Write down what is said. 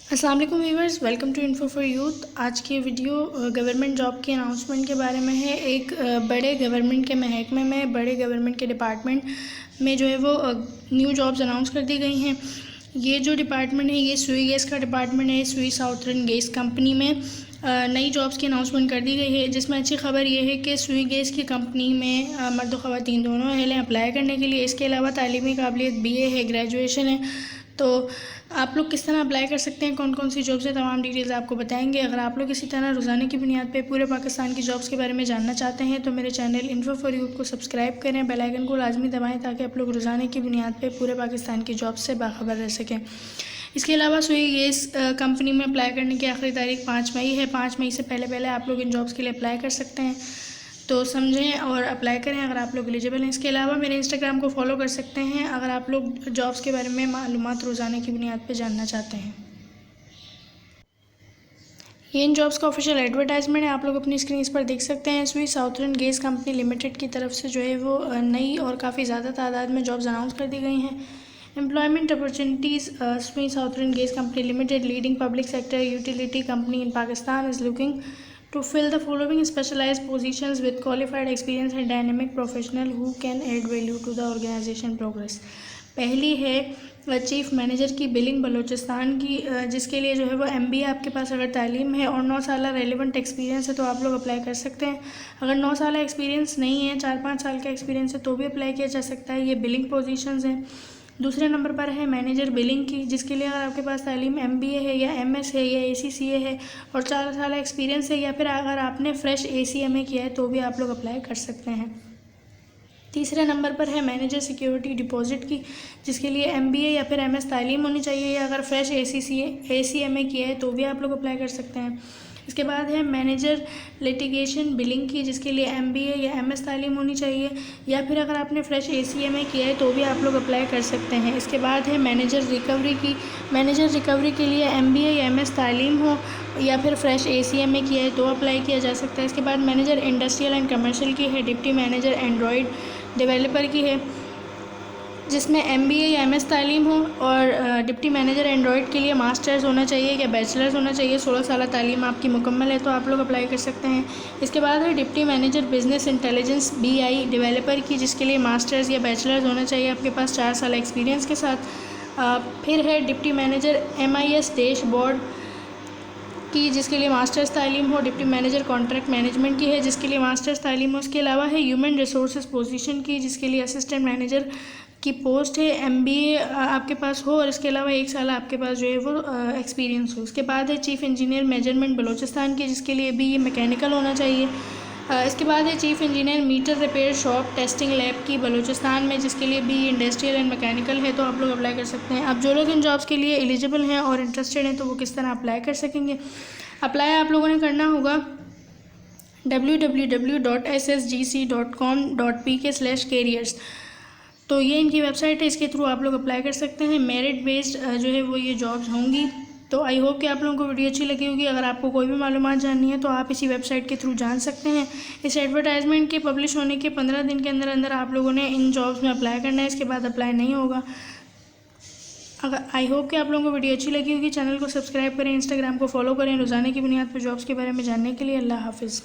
अस्सलाम वालेकुम viewers, welcome to info for youth. आज की वीडियो गवर्नमेंट जॉब के अनाउंसमेंट के बारे में है। एक बड़े गवर्नमेंट के महकमे में, बड़े गवर्नमेंट के डिपार्टमेंट में जो है वो न्यू जॉब्स अनाउंस कर दी गई हैं। ये जो डिपार्टमेंट है ये सुई गैस का डिपार्टमेंट है। सुई साउथर्न गैस कंपनी में नई जॉब्स की अनाउंसमेंट कर दी गई है, जिसमें अच्छी खबर ये है कि सुई गैस की कंपनी में मर्द व ख़वातीन दोनों अहल हैं अप्लाई करने के लिए। इसके अलावा तालीमी काबिलियत BA है, ग्रेजुएशन है। तो आप लोग किस तरह अप्लाई कर सकते हैं, कौन कौन सी जॉब्स है, तमाम डिटेल्स आपको बताएंगे। अगर आप लोग इसी तरह रोज़ाना की बुनियाद पे पूरे पाकिस्तान की जॉब्स के बारे में जानना चाहते हैं तो मेरे चैनल इन्फो फॉर यूथ को सब्सक्राइब करें, बेल आइकन को लाजमी दबाएं ताकि आप लोग रोज़ाना की बुनियाद पे पूरे पाकिस्तान की जॉब्स से बाखबर रह सकें। इसके अलावा सुई गैस कंपनी में अप्लाई करने की आखिरी तारीख 5 मई है। 5 मई से पहले आप लोग इन जॉब्स के लिए अप्लाई कर सकते हैं, तो समझें और अप्लाई करें अगर आप लोग एलिजिबल हैं। इसके अलावा मेरे इंस्टाग्राम को फॉलो कर सकते हैं अगर आप लोग जॉब्स के बारे में मालूमात रोज़ाना की बुनियाद पे जानना चाहते हैं। ये इन जॉब्स का ऑफिशियल एडवर्टाइजमेंट है, आप लोग अपनी स्क्रीन पर देख सकते हैं। सुई साउथर्न गैस कंपनी लिमिटेड की तरफ से जो है वो नई और काफ़ी ज़्यादा तादाद में जॉब्स अनाउंस कर दी गई हैं। एम्प्लॉयमेंट अपॉर्चुनिटीज़, सुई southern gas company limited, leading public sector utility company in Pakistan, is looking to fill the following specialized positions with qualified experience and dynamic professional who can add value to the organization progress। पहली है chief manager की billing Balochistan की, जिसके लिए जो है वो MBA आपके पास अगर तालीम है और 9 साल रेलिवेंट एक्सपीरियंस है तो आप लोग अप्लाई कर सकते हैं। अगर 9 साल एक्सपीरियंस नहीं है, 4-5 साल का एक्सपीरियंस है तो भी अप्लाई किया जा सकता है। ये बिलिंग पोजीशंस हैं। दूसरे नंबर पर है मैनेजर बिलिंग की, जिसके लिए अगर आपके पास तालीम MBA है या MS है या ACCA है और 4 साल एक्सपीरियंस है, या फिर अगर आपने फ्रेश ACMA किया है तो भी आप लोग अप्लाई कर सकते हैं। तीसरे नंबर पर है मैनेजर सिक्योरिटी डिपॉजिट की, जिसके लिए MBA या फिर MS तालीम होनी चाहिए, या अगर फ्रेश ACMA किया है तो भी आप लोग अप्लाई कर सकते हैं। इसके बाद है मैनेजर लिटिगेशन बिलिंग की, जिसके लिए MBA या MS तालीम होनी चाहिए, या फिर अगर आपने फ्रेश ACMA किया है तो भी आप लोग अप्लाई कर सकते हैं। इसके बाद है मैनेजर रिकवरी की, मैनेजर रिकवरी के लिए MBA या MS तालीम हो या फिर फ्रेश ACMA किया है तो अप्लाई किया जा सकता है। इसके बाद मैनेजर इंडस्ट्रियल एंड कमर्शियल की है। डिप्टी मैनेजर एंड्रॉयड डेवलपर की है, जिसमें MBA या MS तालीम हो, और डिप्टी मैनेजर एंड्रॉयड के लिए मास्टर्स होना चाहिए या बैचलर्स होना चाहिए। 16 साल तालीम आपकी मुकम्मल है तो आप लोग अप्लाई कर सकते हैं। इसके बाद है deputy manager business intelligence BI developer की, जिसके लिए मास्टर्स या बैचलर्स होना चाहिए आपके पास 4 साल एक्सपीरियंस के साथ। फिर है डिप्टी मैनेजर MIS डैशबोर्ड की, जिसके लिए मास्टर्स तालीम हो। डिप्टी मैनेजर कॉन्ट्रैक्ट मैनेजमेंट की है, जिसके लिए मास्टर्स तालीम हो। उसके अलावा है ह्यूमन रिसोर्सेज पोजीशन की, जिसके लिए असिस्टेंट मैनेजर की पोस्ट है। MBA आपके पास हो और इसके अलावा 1 साल आपके पास जो है वो एक्सपीरियंस हो। उसके बाद है चीफ़ इंजीनियर मेजरमेंट बलूचिस्तान की, जिसके लिए भी ये मैकेनिकल होना चाहिए। इसके बाद है chief engineer meter repair shop testing lab की बलूचिस्तान में, जिसके लिए भी इंडस्ट्रियल एंड मैकेनिकल है तो आप लोग अप्लाई कर सकते हैं। अब जो लोग इन जॉब्स के लिए एलिजिबल हैं और इंटरेस्टेड हैं तो वो किस तरह अप्लाई कर सकेंगे। अप्लाई आप लोगों ने करना होगा www.ssgc.com.pk/careers। तो ये इनकी वेबसाइट है, इसके थ्रू आप लोग अप्लाई कर सकते हैं। मेरिट बेस्ड जो है वो ये जॉब्स होंगी। तो आई होप कि आप लोगों को वीडियो अच्छी लगी होगी। अगर आपको कोई भी मालूमात जाननी है तो आप इसी वेबसाइट के थ्रू जान सकते हैं। इस एडवर्टाइजमेंट के पब्लिश होने के 15 दिन के अंदर अंदर आप लोगों ने इन जॉब्स में अप्लाई करना है, इसके बाद अप्लाई नहीं होगा। अगर आई होप कि आप लोगों को वीडियो अच्छी लगी होगी। चैनल को सब्सक्राइब करें, इंस्टाग्राम को फॉलो करें रोज़ाना की बुनियाद पर जॉब्स के बारे में जानने के लिए। अल्लाह हाफिज़।